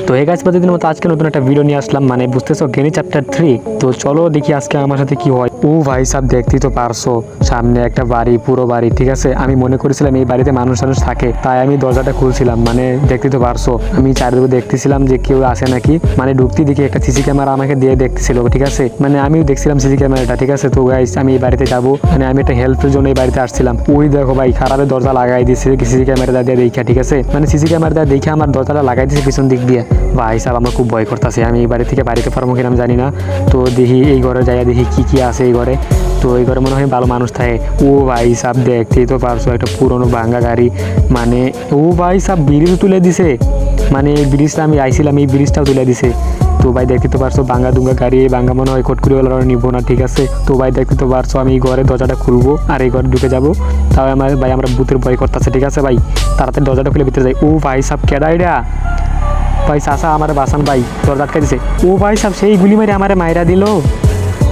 তো এই গাছ প্রতিদিন মতো আজকে নতুন একটা ভিডিও নিয়ে আসলাম, মানে বুঝতেছো গেনি চ্যাপ্টার 3। তো চলো দেখি আজকে আমার সাথে কি হয়। ও ভাই সাহেব দেখতেই তো পারছো সামনে একটা বাড়ি, পুরো বাড়ি, ঠিক আছে। আমি মনে করেছিলাম এই বাড়িতে মানুষ থাকে, তাই আমি দরজাটা খুলছিলাম, মানে দেখতেই তো পারছো আমি চারিদিকে দেখতেছিলাম যে কেউ আসে নাকি, মানে ঢুকতে দেখি একটা সিসি ক্যামেরা আমাকে দিয়ে দেখতেছিল, ঠিক আছে। মানে আমিও দেখছিলাম সিসি ক্যামেরাটা, ঠিক আছে। তো গাইস আমি এই বাড়িতে যাবো, মানে আমি একটা হেল্পের জন্য এই বাড়িতে আসছিলাম। ওই দেখো ভাই খারাপের দরজা লাগাই দিয়েছে সিসি ক্যামেরা দিয়ে দেখা, ঠিক আছে। মানে সিসি ক্যামেরা দিয়ে দেখে আমার দরজাটা লাগাই দিয়েছে পিছন দিক দিয়ে। ভাই সাহেব আমার খুব ভয় করতেছে, আমি এই বাড়ি থেকে বাড়িতে পারবো কিনা আমি জানি না। তো দেখি এই ঘরে যাই, দেখি কি কি আছে এই ঘরে। তো এই ঘরে মনে হয় ভালো মানুষ থাকে। ও ভাই সাহেব দেখতেই তো পারছো একটা পুরনো ভাঙ্গা গাড়ি, মানে ও ভাই সাহেব ব্রিজ তুলে দিছে, মানে এই ব্রিজটা আমি আইছিলাম, এই ব্রিজটাও তুলে দিছে। তো ভাই দেখতে তো পারছো ভাঙ্গা দুঙ্গা গাড়ি, ভাঙ্গা মনে হয় কটকুরিওয়ালা নিবো না, ঠিক আছে। তো ভাই দেখতে তো পারছো আমি এই ঘরে দরজাটা খুলবো আর এই ঘরে ঢুকে যাবো। তাও আমার ভাই আমরা ভূতের ভয় করতেছে, ঠিক আছে ভাই। তাড়াতাড়ি দরজাটা খুলে ভিতরে যাই। ও ভাই সাহেব কেডা এটা? ভাই চাষা আমার বাসান ভাই, দরজা আটকে দিছে। ও ভাই সাহেব সেই গুলি মারি আমারে মাইরা দিল।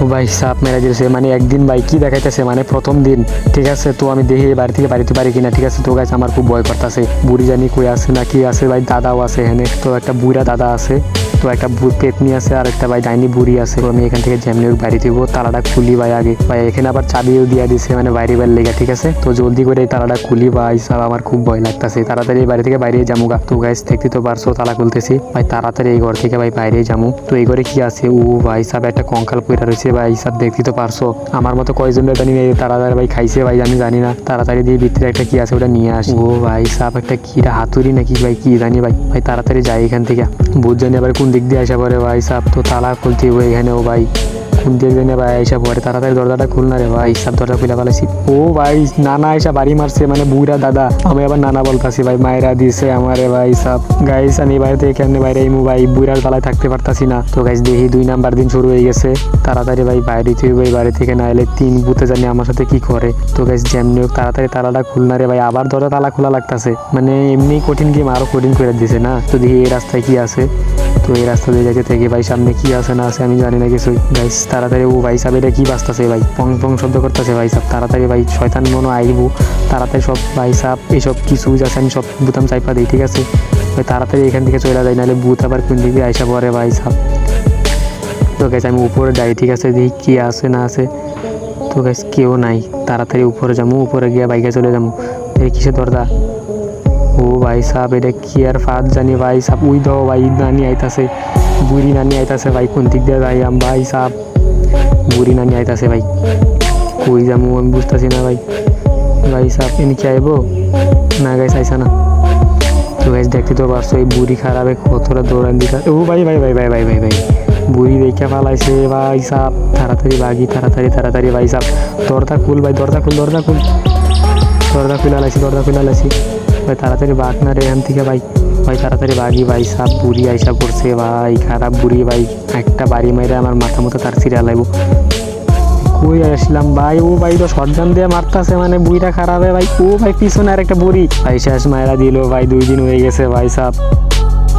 ও ভাই সাপ মেরা দিয়েছে, মানে একদিন ভাই কি দেখাইতেছে, মানে প্রথম দিন, ঠিক আছে। তো আমি দেখি বাড়ি থেকে বাড়িতে পারি কিনা, ঠিক আছে। তো গাছ আমার খুব ভয় করতেছে, বুড়ি জানি কই আছে না কি আছে, ভাই দাদাও আছে এখানে। তো একটা বুড়া দাদা আছে, তো একটা পেতনি আছে, আর একটা ভাই ডাইনি বুড়ি আছে। তো আমি এখান থেকে যেমনি বাড়ি দিব, তালাটা খুলি ভাই আগে। ভাই এখানে আবার চাবিও দিয়ে দিছে, মানে বাইরে বাইরে লেগে, ঠিক আছে। তো জলদি করে এই তালাটা খুলি ভাই সাহেব, আমার খুব ভয় লাগতেছে। তাড়াতাড়ি এই বাড়ি থেকে বাইরে যামুগা। তো গাছ দেখতে তো পারছো তালা খুলতেছি ভাই, তাড়াতাড়ি এই ঘর থেকে ভাই বাইরে যামু। তো এই ঘরে কি আছে? ও ভাই সাহেব একটা কঙ্কাল পইরা রয়েছে ভাই সাহেব, দেখতে তো পারছো। আমার মতো কয়জন জানি না তাড়াতাড়ি ভাই খাইছে ভাই, আমি জানি না। তাড়াতাড়ি দিয়ে ভিতরে একটা কি আছে ওটা নিয়ে আসি। ও ভাই সাহেব একটা কিরা হাতুড়ি নাকি ভাই, কি জানি ভাই। ভাই তাড়াতাড়ি যাই এখান থেকে, বুঝ জানি আবার কোন দিক দিয়ে আসা পরে ভাই সাহেব। তো তালা খুলতে হবে এখানে। ও ভাই কোন দিক দিয়ে ভাই আইসা পরে, তাড়াতাড়ি দরজাটা খুল না রে ভাই সাহেব, দরজা খুলে ফেলাইছি। ও ভাই নানা আইসা বাড়ি মারছে, মানে বুড়া দাদা, আমি আবার নানা বলতাছি ভাই, মায়েরা দিছে আমারে ভাই সাহেব। গাইস আমি বাড়ি থেকে কেমনে বাইরে আইমু ভাই, বুড়ার তালায় থাকতে পারতাছি না। তো গাইস দেখি 2 নাম্বার দিন শুরু হয়ে গেছে, তাড়াতাড়ি ভাই বাইরে থেকে ভাই বাড়ি থেকে না এলে 3 ভূতে জানি আমার সাথে কি করে। তো গাইস যেমনি হোক তাড়াতাড়ি তালাটা খুল না রে ভাই, আবার দরজা তালা খোলা লাগতাছে, মানে এমনি কঠিন গেম আরো কঠিন করে দিছে না। তো দেখি এই রাস্তায় কি আছে। তো এই রাস্তা দিয়ে যাইতে থেকে ভাই সামনে কি আছে না আছে আমি জানি না কিছুই। গাইস তাড়াতাড়ি, ও ভাই সাহেব এটা কি বাজতাছে ভাই, পং পং শব্দ করতেছে ভাই সাহেব। তাড়াতাড়ি ভাই শয়তান মনে আইবো, তাড়াতাড়ি সব ভাই সাহেব এইসব কিছু আছে আমি সব বুতাম চাইপা দিই, ঠিক আছে ভাই। তাড়াতাড়ি এখান থেকে চলে যায়, নাহলে ভূত আবার কোন দিকে আইসা পড়ে ভাই সাহেব। তো গাইস আমি উপরে যাই, ঠিক আছে, দেখি কি আছে না আছে। তো গাইস কেউ নাই, তাড়াতাড়ি উপরে যাবো, উপরে গিয়ে বাইকে চলে যাবো। এই কিসের দরজা? ও ভাই সাহেব এটা কি আর ফাঁদ জানি ভাই সাহেব। উই দাও ভাই নানি আইতাছে, বুড়ি নানি আইতাছে ভাই, কোন দিক দিয়ে যাই আম ভাই সাহেব। বুড়ি নানি আইতাছে ভাই, কই যাবো আমি বুঝতেছি না ভাই। ভাই সাহেব এনে কি আইবো না? গাইস আইসা না। তো গাইস দেখতে তো পারছো এই বুড়ি খারাপে কতটা দৌড়ান দিতে। ও ভাই ভাই ভাই ভাই ভাই ভাই ভাই বুড়ি দেখে পালাইছে ভাই সাহেব, তাড়াতাড়ি ভাগি, তাড়াতাড়ি তাড়াতাড়ি ভাই সাহেব। দরজা খুল ভাই, দরজা খুল, দরজা খুল, দরজা খুলে আলাইছি, দরজা খুলে আলাইছি ভাই। তাড়াতাড়ি ভাগ না রে এখান থেকে ভাই, ভাই তাড়াতাড়ি ভাগি ভাই সাহেব। বুড়ি আইসা পড়ছে ভাই, খারাপ বুড়ি ভাই, একটা বাড়ি মেরে আমার মাথা মতো তার ছিঁড়ে আলাইবো। কই আসলাম ভাই? ও ভাই তো শটগান দিয়ে মারতাছে, মানে বুড়িটা খারাপ ভাই। ও ভাই পিছনে আর একটা বুড়ি ভাই, শেষ মায়েরা দিল ভাই, 2 দিন হয়ে গেছে ভাই সাহেব,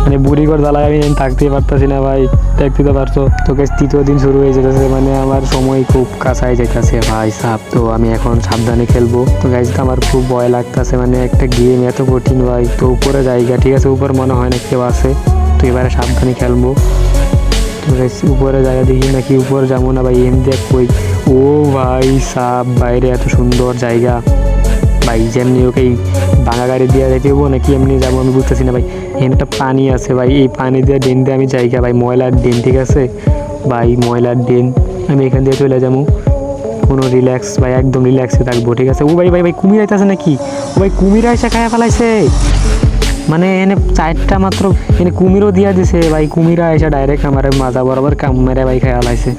মানে বুড়ি করে জ্বালায় আমি থাকতেই পারতাছি না ভাই, দেখতে তো পারছো। তো গাইস 3য় দিন শুরু হয়ে যেতেছে, মানে আমার সময় খুব কাছাই যাইতেছে ভাই সাহেব। তো আমি এখন সাবধানে খেলবো। তো গাইস আমার খুব ভয় লাগতেছে, মানে একটা গেম এত কঠিন ভাই। তো উপরে জায়গা, ঠিক আছে, উপরে মনে হয় না কেউ আছে। তো এবারে সাবধানে খেলবো। তো গাইস উপরে জায়গা দেখি নাকি, উপরে যাবো না ভাই, এম দেখ কই। ও ভাই সাহেব বাইরে এত সুন্দর জায়গা ভাই, যেমনি ওকে ভাঙা গাড়ি দিয়ে যেতে হবো নাকি এমনি যাবো আমি বুঝতেছি না ভাই। এখানে একটা পানি আছে ভাই, এই পানি দিয়ে ড্রেন দিয়ে আমি জায়গা ভাই, ময়লার ড্রেন, ঠিক আছে ভাই, ময়লার ড্রেন। আমি এখান দিয়ে চলে যাবো, কোনো রিল্যাক্স ভাই, একদম রিল্যাক্সে থাকবো, ঠিক আছে। ও ভাই ভাই ভাই কুমির আইতেছে নাকি? ও ভাই কুমির আইসা খায়া ফেলাইছে, মানে এনে 4টা মাত্র এনে কুমিরও দিয়া দিছে ভাই। কুমিরা এসে ডাইরেক্ট আমার মাজা বরাবর কাম মেরে ভাই খেয়াল আইছে,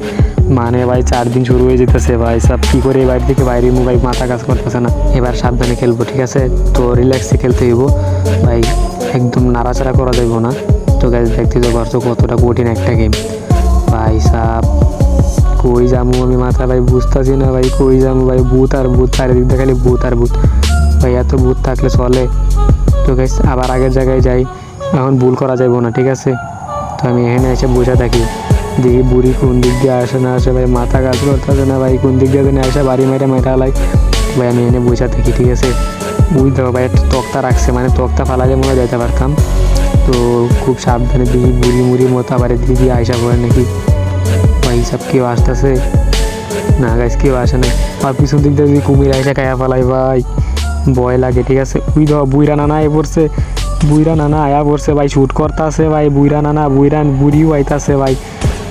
মানে ভাই 4 দিন শুরু হয়ে যেতেছে ভাই সব। কি করে এই বাড়ি থেকে বাইরে ভাই, মাথা কাজ করতেছে না। এবার সাবধানে খেলবো, ঠিক আছে। তো রিল্যাক্সে খেলতে হইব ভাই, একদম নাড়াচাড়া করা যাইব না। তো গাইস দেখতে তো পারছো কতটা কঠিন একটা গেম ভাই সাহ। কই যাবো আমি মাথা ভাই বুঝতেছি না ভাই, কই যাবো ভাই, ভূত আর ভূত, চারিদিক দিয়ে খালি ভূত আর ভূত ভাই, এত ভূত থাকলে চলে? তো গাইস আবার আগের জায়গায় যাই, এখন ভুল করা যাইব না, ঠিক আছে। তো আমি এখানে এসে বসে থাকি, দেখি বুড়ি কোন দিক দিয়ে আসে না আসে ভাই, মাথা কাজ করতেছে না ভাই, কোন দিক দিয়ে আসে বাড়ি মেরে মেটা লাই ভাই। আমি এনে বসে থাকি, ঠিক আছে। বুঝতে হবে ভাই একটা তক্তা রাখছে, মানে তক্তা ফালা যে মনে যাইতে পারতাম। তো খুব সাবধানে দেখি বুড়ি মুড়ির মতো আবার দিদি আয়সা পড়ে নাকি। ভাই সব কেউ আসতেছে না গাইস, কেউ আসে না। আর পিছন দিক দিয়ে যদি কুমির আয়সা খায়া ফেলাই ভাই ভয় লাগে। ঠিক আছে, ওই ধর বুইরা নানা আয়া পড়ছে, বুইরা নানা আয়া পড়ছে ভাই, শ্যুট করতেছে ভাই। বুইরা নানা বুড়িও আইতাছে ভাই,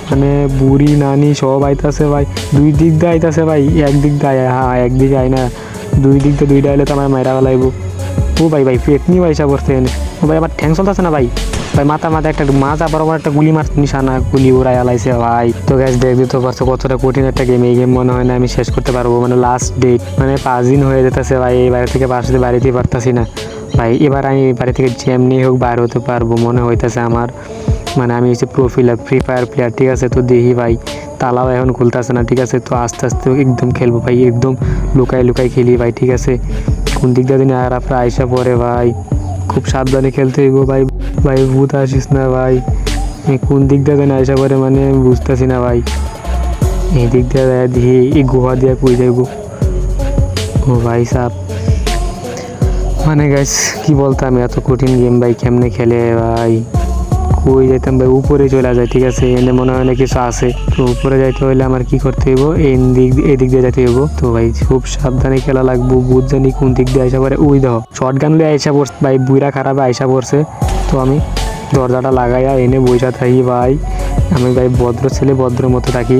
মানে বুড়ি নানি সব আইতাছে ভাই। দুই দিক দিয়ে আইতাছে ভাই, একদিক দিয়ে আয়, হ্যাঁ একদিকে আয় না, দুই দিক দিয়ে দুইটা আইলে তো আমার মায়েরা ফেলাইব। ও ভাই ভাই পেটনি পয়সা পড়ছে এনে। ও ভাই আমার ঠ্যাং চলতেছে না ভাই, ভাই মাথা একটা মাজা বরাবর একটা গুলি মার নিশানা গুলি ওরাই আলাইছে ভাই। তো গ্যাস দেখবি তো পারছো কতটা কঠিন একটা গেম। এই গেম মনে হয় না আমি শেষ করতে পারবো, মানে লাস্ট ডেট, মানে 5 দিন হয়ে যেতেছে ভাই এই বাড়ি থেকে বাড়িতে পারতাছি না ভাই। এবার আমি বাড়ি থেকে যেমনি হোক বাইর হতে পারবো মনে হইতেছে আমার, মানে আমি হচ্ছে ফ্রি ফায়ার প্লেয়ার। ঠিক আছে, তো দেখি ভাই তালাও এখন খুলতেছে না। ঠিক আছে, তো আস্তে আস্তে একদম খেলবো ভাই, একদম লুকাই খেলি ভাই। ঠিক আছে, কোন দিক দিয়ে দিন আর আপনার আইসা পড়ে ভাই, খুব সাবধানে খেলতে হইব ভাই। ভাই ভূত আসিস না ভাই, কোন দিক দিয়ে যেন আইসা পড়ে মানে বুঝতেছি না ভাই। এই দিক দিয়ে দিয়ে এই গুহা দিয়ে কই যাইব। ও ভাই সাপ, মানে গাইস কি বলতাম, এত কঠিন গেম ভাই কেমনে খেলে ভাই। কই যাইতাম ভাই, উপরে চলে যায়। ঠিক আছে, এনে মনে হয় না কিছু আছে, তো উপরে যাইতে হইলে আমার কি করতে হইব, এদিক দিয়ে যাইতে হইব। তো ভাই খুব সাবধানে খেলা লাগবো, বুঝ জানি কোন দিক দিয়ে আইসা পড়ে। ওই দাও শর্ট গান লিয়ে আইসা পড়ছে ভাই, বুইরা খারাপ আইসা পড়ছে। তো আমি দরজাটা লাগাইয়া এনে বইসা থাকি ভাই। আমি ভাই ভদ্র ছেলে, ভদ্র মতো থাকি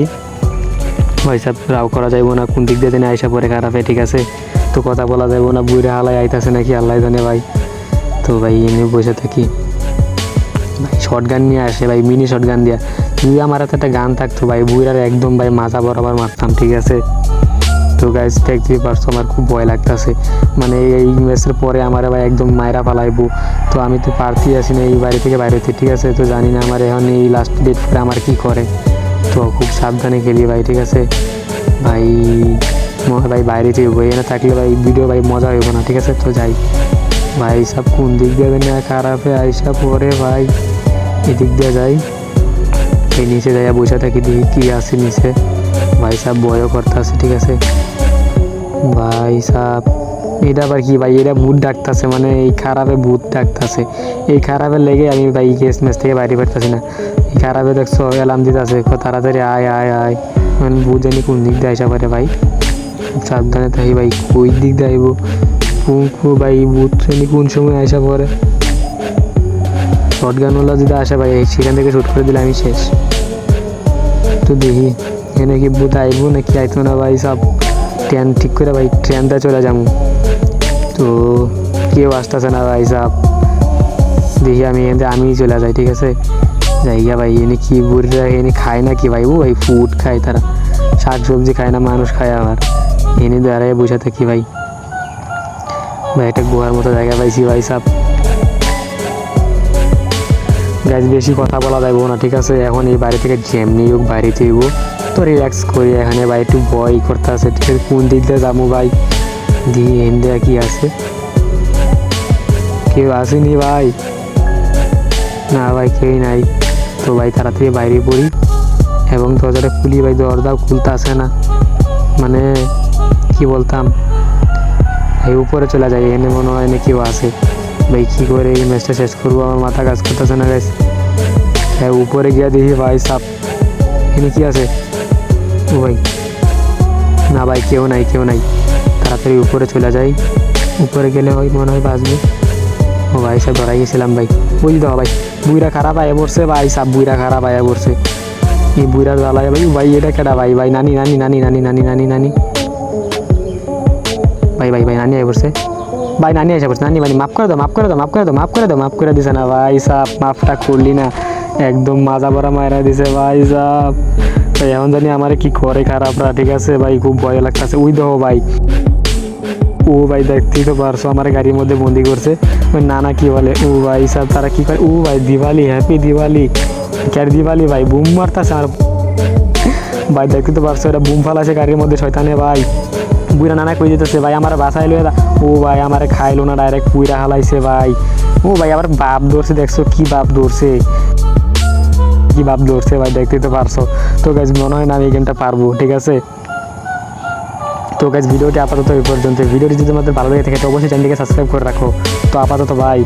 ভাই। সব রাও করা যাইব না, কোন দিক দিয়ে জানি আইসা পড়ে খারাপে। ঠিক আছে, তো কথা বলা যাইব না, বুইরা হালাই আইতাছে নাকি আল্লাহ জানে ভাই। তো ভাই এনে বসে থাকি ভাই, শর্ট গান নিয়ে আসে ভাই, মিনি শর্ট গান দিয়া। যদি আমার হাতে একটা গান থাকতো ভাই, বুইরার একদম ভাই মাথা বরাবর মারতাম। ঠিক আছে, তো গাইজ দেখতেই পারছো আমার খুব ভয় লাগতেছে, মানে এই ম্যাচের পরে আমার ভাই একদম মায়েরা পালাইবো। তো আমি তো পারতেই আসি না এই বাড়ি থেকে বাইরেতে। ঠিক আছে, তো জানি না আমার এখন এই লাস্ট ডেট করে আমার কি করে। তো খুব সাবধানে খেলি ভাই। ঠিক আছে ভাই, ভাই বাইরে থেকে বই না থাকলে ভাই ভিডিও ভাই মজা হইব না। ঠিক আছে, তো যাই ভাই। সব কোন দিক দিয়ে না খারাপে আইসা পরে ভাই, এদিক দিয়ে যাই, এই নিচে যাইয়া বসে থাকি, দেখি কি আছে নিচে। ভাই সাহেব বয়ও করতে আছে। ঠিক আছে ভাই সাহেব, এটা আবার কি ভাই, এটা ভূত ডাকতেছে, মানে এই খারাপে ভূত ডাকতেছে। এই খারাপের লেগে আমি ভাই কেস ম্যাচ থেকে বাইরে পারতেছি না। এই খারাপে দেখছো অ্যালার্ম দিতে আছে, তাড়াতাড়ি আয় আয় আয়, মানে ভূত জানি কোন দিক দিয়ে আইসা পারে ভাই। সাবধানে থাকি ভাই, ওই দিক দিয়ে আইব ভাই, ভূত জানি কোন সময় আইসা পড়ে। শর্ট গানওয়ালা যদি আসে ভাই, সেখান থেকে শ্যুট করে দিলে আমি শেষ। তো দেখি এখানে কি ভূত আইব নাকি আইতো না ভাই। সব ট্রেন ঠিক করে ভাই, ট্রেনটা চলে যাবো। তো কেউ আসতেছে না ভাই সাহেব, দেখি আমি আমি চলে যাই। ঠিক আছে, যাইয়া ভাই এনে কি বুড়িরা এনে খায় না কি ভাই, ও ভাই ফুড খায় তারা, শাক সবজি খায় না, মানুষ খায় আবার। এনে দাঁড়ায় বসে থাকি ভাই। ভাই একটা গুহার মতো জায়গা পাইছি ভাই সাহেব। গাছ বেশি কথা বলা যাইব না। ঠিক আছে, এখন এই বাড়ি থেকে যেমনি হোক বাইরে যাইব, তো রিল্যাক্স করি এখানে ভাই, একটু ভয় করতে আছে। ঠিক আছে, কোন দিক দিয়ে যাবো ভাই, দিয়ে ইন্ডিয়া কি আছে, কেউ আসেনি ভাই, না ভাই কেউই নাই। তো ভাই তাড়াতাড়ি বাইরে পড়ি এবং দরজাটা খুলি ভাই, দরজাও খুলতে আসে না, মানে কি বলতাম, এই উপরে চলে যায়, এনে মনে হয় না কেউ আসে ভাই। কী করে এই ম্যাচটা শেষ করবো, আমার মাথা কাজ করতেছে না গাইস। হ্যাঁ উপরে গিয়ে দেখি ভাই সাপ, এনে কি আছে, ও ভাই না ভাই কেউ নাই, তাড়াতাড়ি উপরে চলে যাই। উপরে গেলে হয় মনে হয় বাঁচবো। ও ভাই সাহেব ধরাই গেছিলাম ভাই, ওই দাও ভাই বুইরা খারাপ আয়া পড়ছে ভাই সাপ, বুইরা খারাপ আয়া পড়ছে। এই বুইরার জ্বালায় ভাই, ভাই এটা কেডা ভাই, ভাই নানি ভাই নানি আয়া পড়ছে ভাই, নানি আইসা পড়ছে, নানি মাফ করে দিছে না ভাই সাপ, মাফটা করলি না, একদম মাজা ভরা মায়েরা দিছে ভাই সাপ। ভাই এখন জানি আমার কি করে খারাপরা। ঠিক আছে ভাই, খুব ভয় লাগতেছে। ওই দেখো ভাই, ও ভাই দেখতেই তো পারছো আমার গাড়ির মধ্যে বন্দি করছে। ওই নানা কি বলে, ও ভাই সাহেব তারা কি করে, ও ভাই দিওয়ালি, হ্যাপি দিওয়ালি, ক্যার দিওয়ালি ভাই, বুম মারতেছে আর ভাই দেখতে তো পারছো, এটা বুম ফালাছে গাড়ির মধ্যে শয়তানে ভাই। বুইরা নানা কই যেতেছে ভাই, আমার বাসায় লয়ে, ও ভাই আমার খাইলো না, ডাইরেক্ট পুইরা হালাইছে ভাই। ও ভাই আবার বাপ ধরছে, দেখছো কি বাপ ধরছে ভাই, দেখতে তো পারছো। তো গাইজ মনে হয় না আমি এই গেমটা পারবো। ঠিক আছে, তো গাইজ ভিডিওটি আপাতত এই পর্যন্ত। ভিডিওটি যদি তোমাদের ভালো লেগে থাকে তো অবশ্যই চ্যানেলটিকে সাবস্ক্রাইব করে রাখো। তো আপাতত বাই।